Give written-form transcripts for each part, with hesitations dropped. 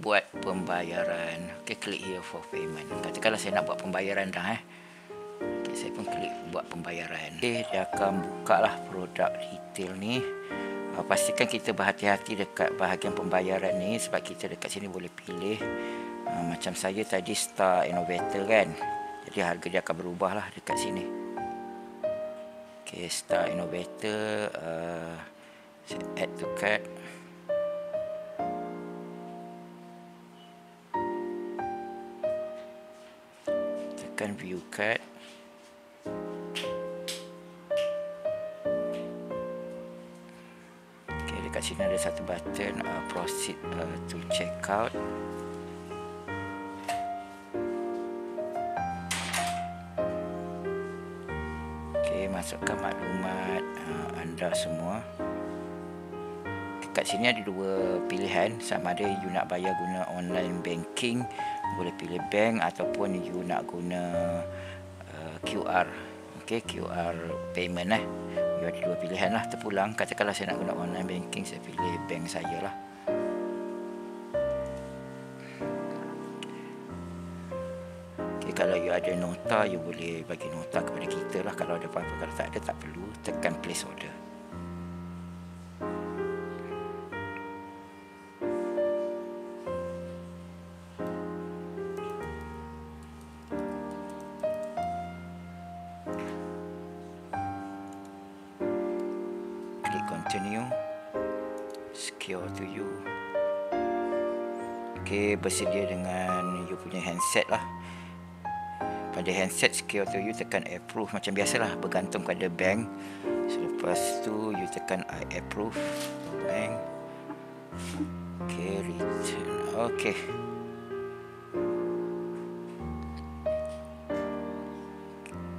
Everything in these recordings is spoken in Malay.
buat pembayaran. Okey, klik here for payment. Katakanlah saya nak buat pembayaran dah Okey, saya pun klik buat pembayaran. Okey, dia akan buka lah produk retail ni. Pastikan kita berhati-hati dekat bahagian pembayaran ni, sebab kita dekat sini boleh pilih macam saya tadi Star Innovator kan. Jadi harga dia akan berubah lah dekat sini. Okey, Star Innovator, add to cart. Tekan view card. Okey, dekat sini ada satu button proceed to checkout. Masukkan maklumat anda semua. Dekat sini ada dua pilihan, sama ada you nak bayar guna online banking, boleh pilih bank, ataupun you nak guna QR. Okey, QR payment You ada dua pilihan lah, terpulang. Katakanlah saya nak guna online banking, saya pilih bank saya lah. Kalau you ada nota, you boleh bagi nota kepada kita lah kalau ada apa-apa. Kalau tak ada, tak perlu, tekan place order. Klik continue. Secure to you. Okey, bersedia dengan you punya handset lah. Pada handset secure to you, tekan approve macam biasalah, bergantung pada bank. Selepas tu you tekan I approve bank. Okey, return. Okey.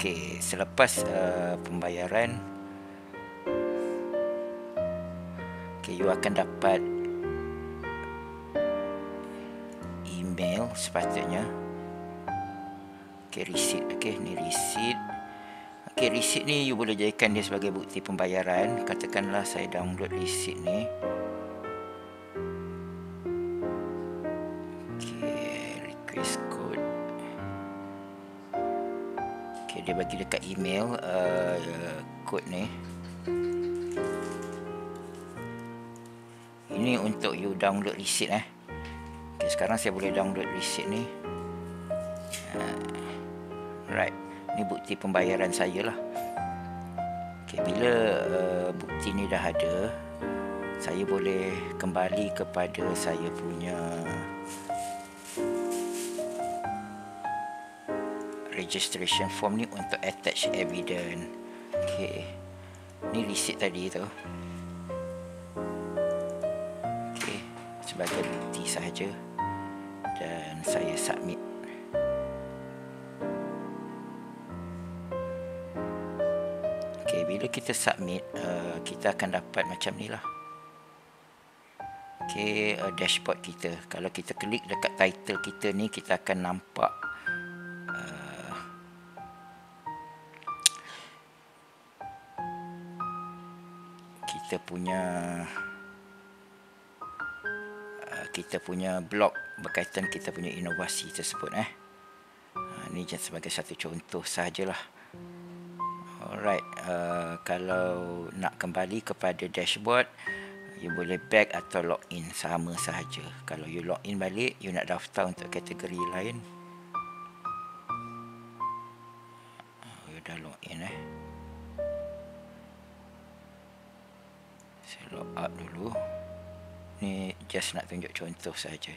Okey, selepas pembayaran, okey, you akan dapat email sepatutnya. Okey, receipt. Okey, ni receipt. Okey, receipt ni you boleh jadikan dia sebagai bukti pembayaran. Katakanlah saya download receipt ni. Okey, request code. Okey, dia bagi dekat email kod ni. Ini untuk you download receipt Okey, sekarang saya boleh download receipt ni. Right, ni bukti pembayaran saya lah. Okey, bila bukti ni dah ada, saya boleh kembali kepada saya punya registration form ni untuk attach evidence. Okey, ni receipt tadi tu. Okey, sebagai bukti sahaja, dan saya submit. Bila kita submit, kita akan dapat macam ni lah. Okey, dashboard kita. Kalau kita klik dekat title kita ni, kita akan nampak kita punya blog berkaitan kita punya inovasi tersebut. Ini sebagai satu contoh sahajalah. Alright, kalau nak kembali kepada dashboard, you boleh back atau login, sama sahaja. Kalau you login balik, you nak daftar untuk kategori lain. You dah login Saya log out dulu. Ni just nak tunjuk contoh sahaja.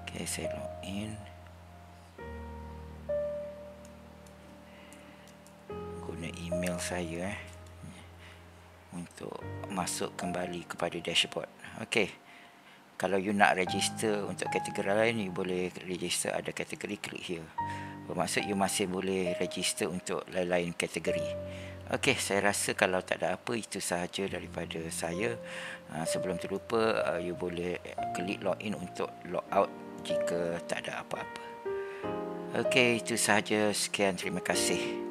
Okay, saya login. Email saya untuk masuk kembali kepada dashboard. Okey, kalau you nak register untuk kategori lain, you boleh register, ada kategori, klik here. Bermaksud you masih boleh register untuk lain-lain kategori. Okey, saya rasa kalau tak ada apa, itu sahaja daripada saya. Sebelum terlupa, you boleh klik login untuk log out jika tak ada apa-apa. Okey, itu sahaja. Sekian, terima kasih.